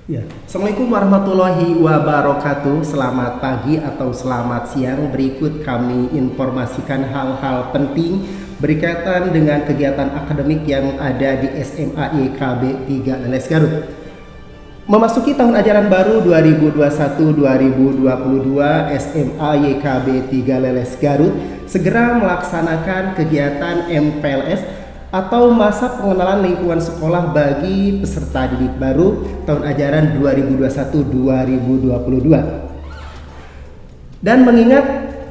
Ya. Assalamualaikum warahmatullahi wabarakatuh. Selamat pagi atau selamat siang. Berikut kami informasikan hal-hal penting berkaitan dengan kegiatan akademik yang ada di SMA YKB 3 Leles Garut. Memasuki tahun ajaran baru 2021-2022, SMA YKB 3 Leles Garut segera melaksanakan kegiatan MPLS atau masa pengenalan lingkungan sekolah bagi peserta didik baru tahun ajaran 2021-2022. Dan mengingat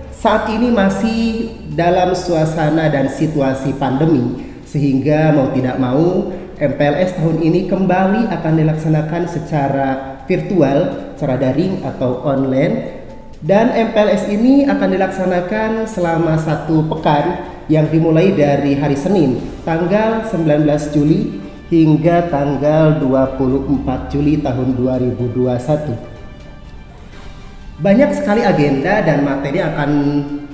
saat ini masih dalam suasana dan situasi pandemi, sehingga mau tidak mau MPLS tahun ini kembali akan dilaksanakan secara virtual, secara daring atau online. Dan MPLS ini akan dilaksanakan selama 1 pekan yang dimulai dari hari Senin tanggal 19 Juli hingga tanggal 24 Juli tahun 2021. Banyak sekali agenda dan materi akan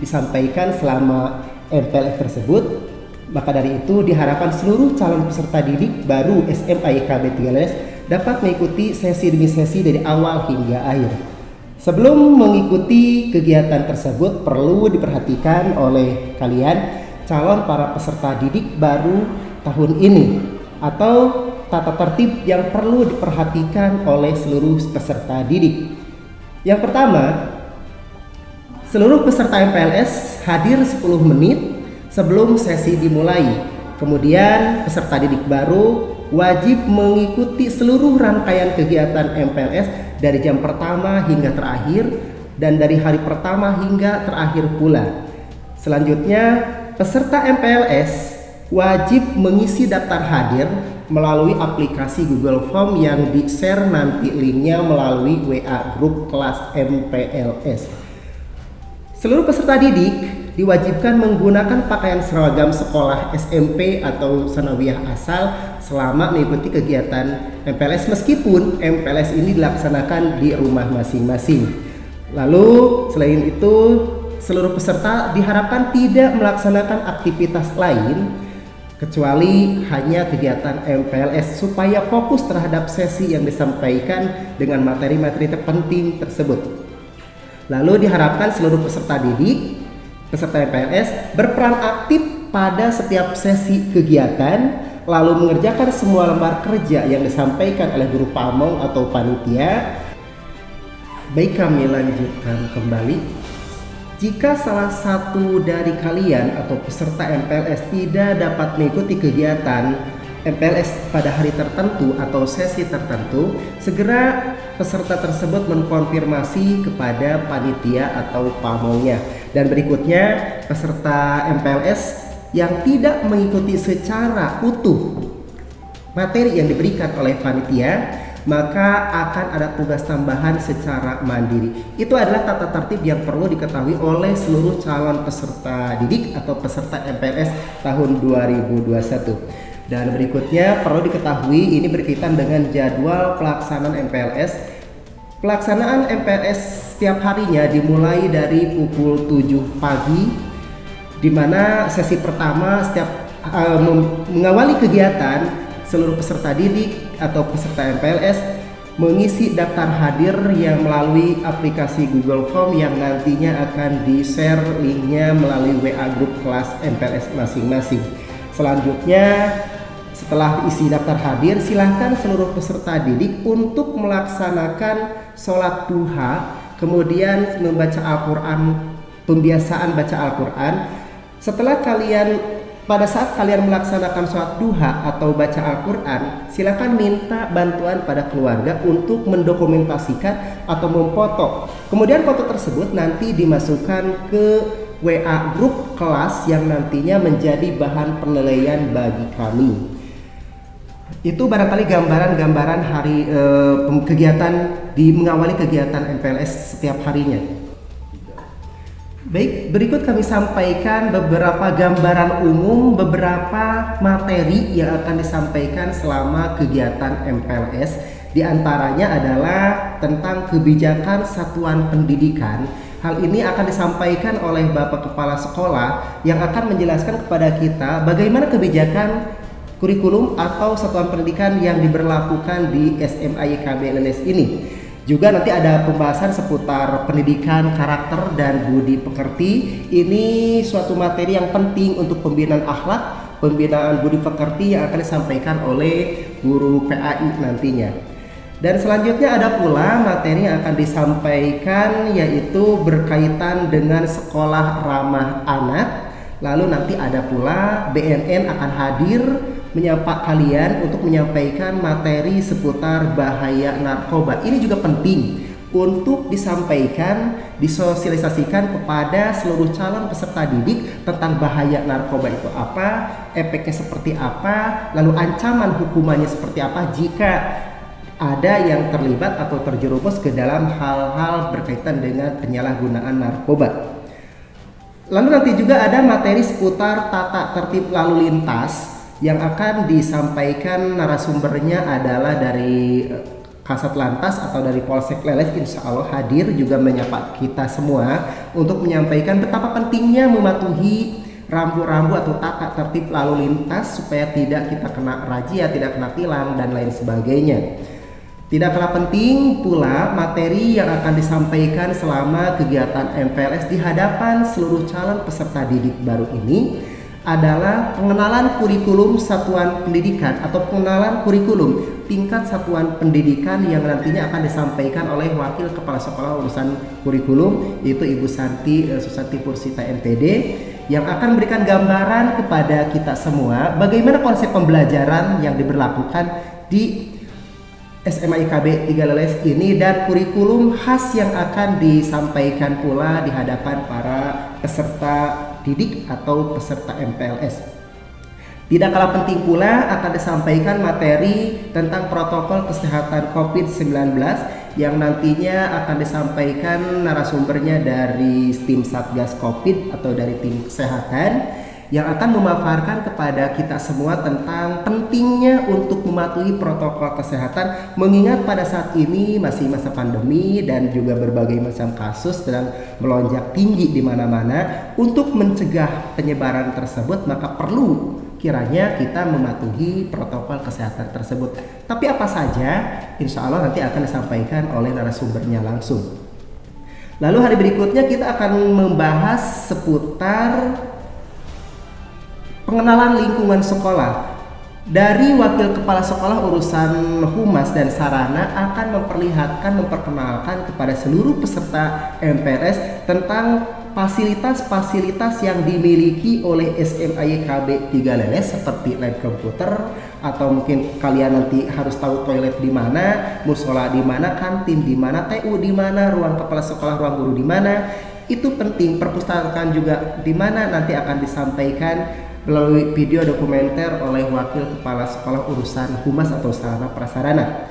disampaikan selama MPLS tersebut. Maka dari itu diharapkan seluruh calon peserta didik baru SMA YKB 3 Leles dapat mengikuti sesi demi sesi dari awal hingga akhir. Sebelum mengikuti kegiatan tersebut, perlu diperhatikan oleh kalian calon para peserta didik baru tahun ini atau tata tertib yang perlu diperhatikan oleh seluruh peserta didik. Yang pertama, seluruh peserta MPLS hadir 10 menit sebelum sesi dimulai. Kemudian peserta didik baru wajib mengikuti seluruh rangkaian kegiatan MPLS dari jam pertama hingga terakhir dan dari hari pertama hingga terakhir pula. Selanjutnya, peserta MPLS wajib mengisi daftar hadir melalui aplikasi Google Form yang di-share nanti linknya melalui WA grup kelas MPLS. Seluruh peserta didik diwajibkan menggunakan pakaian seragam sekolah SMP atau sanawiyah asal selama mengikuti kegiatan MPLS, meskipun MPLS ini dilaksanakan di rumah masing-masing. Lalu selain itu, seluruh peserta diharapkan tidak melaksanakan aktivitas lain kecuali hanya kegiatan MPLS supaya fokus terhadap sesi yang disampaikan dengan materi-materi terpenting tersebut. Lalu diharapkan seluruh peserta didik, peserta MPLS berperan aktif pada setiap sesi kegiatan, lalu mengerjakan semua lembar kerja yang disampaikan oleh guru pamong atau panitia. Baik, kami lanjutkan kembali. Jika salah satu dari kalian atau peserta MPLS tidak dapat mengikuti kegiatan MPLS pada hari tertentu atau sesi tertentu, segera peserta tersebut mengkonfirmasi kepada panitia atau pamongnya. Dan berikutnya, peserta MPLS yang tidak mengikuti secara utuh materi yang diberikan oleh panitia, maka akan ada tugas tambahan secara mandiri. Itu adalah tata tertib yang perlu diketahui oleh seluruh calon peserta didik atau peserta MPLS tahun 2021. Dan berikutnya perlu diketahui ini berkaitan dengan jadwal pelaksanaan MPLS. Pelaksanaan MPLS setiap harinya dimulai dari pukul 7 pagi, di mana sesi pertama setiap mengawali kegiatan, seluruh peserta didik atau peserta MPLS mengisi daftar hadir yang melalui aplikasi Google Form yang nantinya akan di-share linknya melalui WA grup kelas MPLS masing-masing. Selanjutnya, setelah isi daftar hadir, silahkan seluruh peserta didik untuk melaksanakan sholat duha, kemudian membaca Al-Quran, pembiasaan baca Al-Quran. Pada saat kalian melaksanakan sholat duha atau baca Al-Quran, silakan minta bantuan pada keluarga untuk mendokumentasikan atau memfoto. Kemudian foto tersebut nanti dimasukkan ke WA grup kelas yang nantinya menjadi bahan penilaian bagi kami. Itu barangkali gambaran hari kegiatan mengawali kegiatan MPLS setiap harinya. Baik, berikut kami sampaikan beberapa gambaran umum, beberapa materi yang akan disampaikan selama kegiatan MPLS. Di antaranya adalah tentang kebijakan satuan pendidikan. Hal ini akan disampaikan oleh Bapak Kepala Sekolah yang akan menjelaskan kepada kita bagaimana kebijakan kurikulum atau satuan pendidikan yang diberlakukan di SMA YKB Leles ini. Juga nanti ada pembahasan seputar pendidikan karakter dan budi pekerti. Ini suatu materi yang penting untuk pembinaan akhlak, pembinaan budi pekerti yang akan disampaikan oleh guru PAI nantinya. Dan selanjutnya ada pula materi yang akan disampaikan yaitu berkaitan dengan sekolah ramah anak. Lalu nanti ada pula BNN akan hadir menyapa kalian untuk menyampaikan materi seputar bahaya narkoba. Ini juga penting untuk disampaikan, disosialisasikan kepada seluruh calon peserta didik tentang bahaya narkoba itu apa, efeknya seperti apa, lalu ancaman hukumannya seperti apa jika ada yang terlibat atau terjerumus ke dalam hal-hal berkaitan dengan penyalahgunaan narkoba. Lalu nanti juga ada materi seputar tata tertib lalu lintas yang akan disampaikan narasumbernya adalah dari Kasat Lantas atau dari Polsek Leles. Insya Allah hadir juga menyapa kita semua untuk menyampaikan betapa pentingnya mematuhi rambu-rambu atau tata tertib lalu lintas supaya tidak kita kena razia, tidak kena tilang dan lain sebagainya. Tidak kalah penting pula materi yang akan disampaikan selama kegiatan MPLS di hadapan seluruh calon peserta didik baru ini adalah pengenalan kurikulum satuan pendidikan atau pengenalan kurikulum tingkat satuan pendidikan yang nantinya akan disampaikan oleh Wakil Kepala Sekolah urusan kurikulum yaitu Ibu Santi Susanti Pursita MPD yang akan memberikan gambaran kepada kita semua bagaimana konsep pembelajaran yang diberlakukan di SMA IKB 3 Leles ini dan kurikulum khas yang akan disampaikan pula di hadapan para peserta didik atau peserta MPLS. Tidak kalah penting pula akan disampaikan materi tentang protokol kesehatan COVID-19 yang nantinya akan disampaikan narasumbernya dari tim Satgas COVID atau dari tim kesehatan yang akan memaparkan kepada kita semua tentang pentingnya untuk mematuhi protokol kesehatan mengingat pada saat ini masih masa pandemi dan juga berbagai macam kasus sedang melonjak tinggi di mana-mana. Untuk mencegah penyebaran tersebut maka perlu kiranya kita mematuhi protokol kesehatan tersebut. Tapi apa saja insya Allah nanti akan disampaikan oleh narasumbernya langsung. Lalu hari berikutnya kita akan membahas seputar pengenalan lingkungan sekolah. Dari Wakil Kepala Sekolah urusan Humas dan Sarana akan memperkenalkan kepada seluruh peserta MPLS tentang fasilitas-fasilitas yang dimiliki oleh SMA YKB 3 Leles seperti lab komputer atau mungkin kalian nanti harus tahu toilet di mana, musola di mana, kantin di mana, TU di mana, ruang kepala sekolah, ruang guru di mana. Itu penting. Perpustakaan juga di mana nanti akan disampaikan melalui video dokumenter oleh Wakil Kepala Sekolah urusan Humas atau Sarana Prasarana.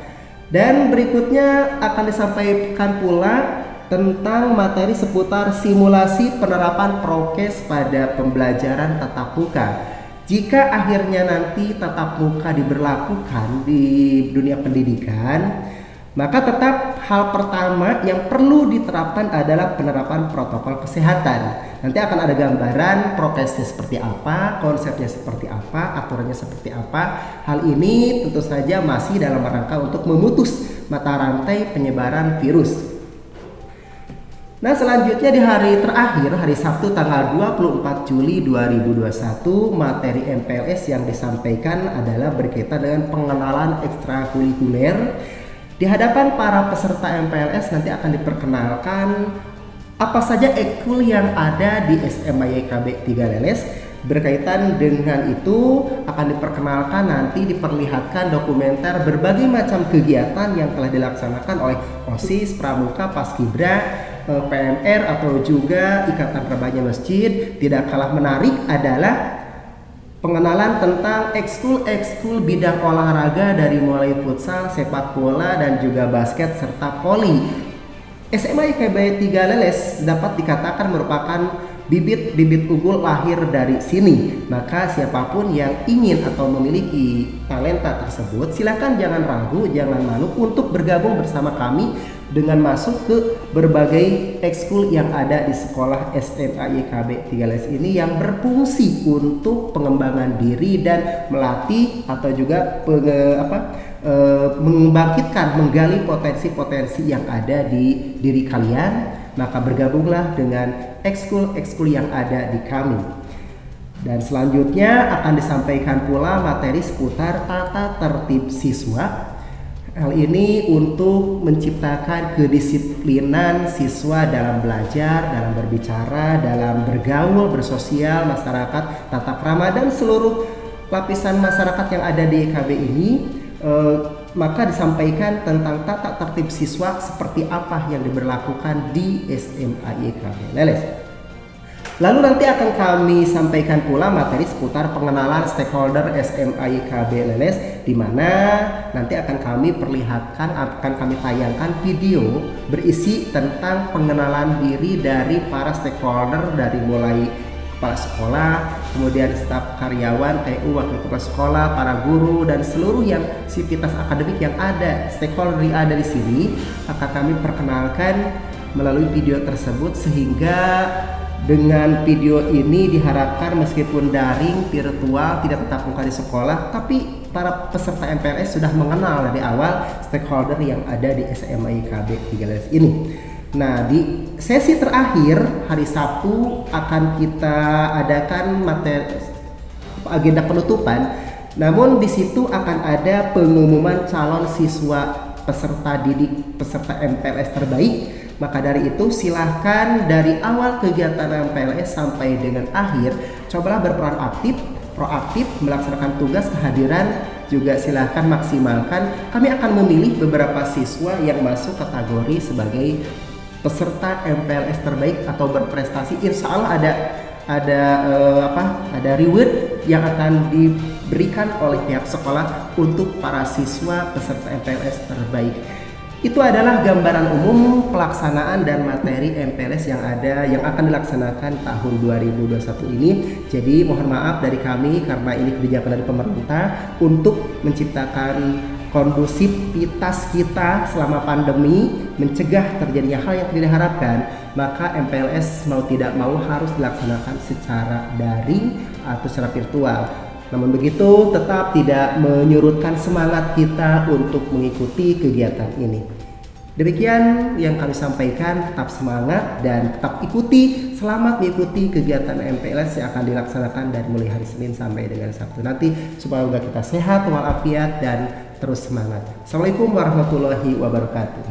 Dan berikutnya akan disampaikan pula tentang materi seputar simulasi penerapan prokes pada pembelajaran tatap muka. Jika akhirnya nanti tatap muka diberlakukan di dunia pendidikan, maka tetap hal pertama yang perlu diterapkan adalah penerapan protokol kesehatan. Nanti akan ada gambaran prokesnya seperti apa, konsepnya seperti apa, aturannya seperti apa. Hal ini tentu saja masih dalam rangka untuk memutus mata rantai penyebaran virus. Nah, selanjutnya di hari terakhir, hari Sabtu tanggal 24 Juli 2021, materi MPLS yang disampaikan adalah berkaitan dengan pengenalan ekstrakurikuler. Di hadapan para peserta MPLS nanti akan diperkenalkan apa saja ekskul yang ada di SMA YKB 3 Leles. Berkaitan dengan itu akan diperkenalkan nanti diperlihatkan dokumenter berbagai macam kegiatan yang telah dilaksanakan oleh OSIS, Pramuka, Paskibra, PMR atau juga Ikatan Remaja Masjid. Tidak kalah menarik adalah pengenalan tentang ekskul bidang olahraga dari mulai futsal, sepak bola dan juga basket serta voli. SMA IKB 3 Leles dapat dikatakan merupakan bibit-bibit unggul lahir dari sini. Maka siapapun yang ingin atau memiliki talenta tersebut, silakan jangan ragu, jangan malu untuk bergabung bersama kami dengan masuk ke berbagai ekskul yang ada di sekolah SMA YKB 3LS ini yang berfungsi untuk pengembangan diri dan melatih atau juga membangkitkan, menggali potensi-potensi yang ada di diri kalian. Maka bergabunglah dengan ekskul-ekskul yang ada di kami. Dan selanjutnya akan disampaikan pula materi seputar tata tertib siswa. Hal ini untuk menciptakan kedisiplinan siswa dalam belajar, dalam berbicara, dalam bergaul, bersosial, masyarakat, tata krama, dan seluruh lapisan masyarakat yang ada di YKB ini. Maka disampaikan tentang tata tertib siswa seperti apa yang diberlakukan di SMA YKB Leles. Lalu nanti akan kami sampaikan pula materi seputar pengenalan stakeholder SMA YKB Leles, di mana nanti akan kami perlihatkan, akan kami tayangkan video berisi tentang pengenalan diri dari para stakeholder, dari mulai kepala sekolah, kemudian staf karyawan, TU, wakil kepala sekolah, para guru, dan seluruh yang sivitas akademik yang ada, stakeholder yang ada di sini akan kami perkenalkan melalui video tersebut, sehingga dengan video ini diharapkan meskipun daring, virtual, tidak tetap muka di sekolah, tapi para peserta MPLS sudah mengenal dari awal stakeholder yang ada di SMA YKB 3LS ini. Nah, di sesi terakhir hari Sabtu akan kita adakan materi agenda penutupan. Namun di situ akan ada pengumuman calon siswa peserta didik peserta MPLS terbaik. Maka dari itu silahkan dari awal kegiatan MPLS sampai dengan akhir cobalah berperan aktif, proaktif melaksanakan tugas kehadiran, juga silahkan maksimalkan. Kami akan memilih beberapa siswa yang masuk kategori sebagai peserta MPLS terbaik atau berprestasi. Insya Allah ada reward yang akan diberikan oleh pihak sekolah untuk para siswa peserta MPLS terbaik. Itu adalah gambaran umum pelaksanaan dan materi MPLS yang akan dilaksanakan tahun 2021 ini. Jadi mohon maaf dari kami karena ini kebijakan dari pemerintah untuk menciptakan kondusivitas kita selama pandemi, mencegah terjadinya hal yang tidak diharapkan. Maka MPLS mau tidak mau harus dilaksanakan secara daring atau secara virtual. Namun begitu tetap tidak menyurutkan semangat kita untuk mengikuti kegiatan ini. Demikian yang kami sampaikan, tetap semangat dan tetap ikuti, selamat mengikuti kegiatan MPLS yang akan dilaksanakan dari mulai hari Senin sampai dengan Sabtu nanti. Semoga kita sehat walafiat dan terus semangat. Assalamualaikum warahmatullahi wabarakatuh.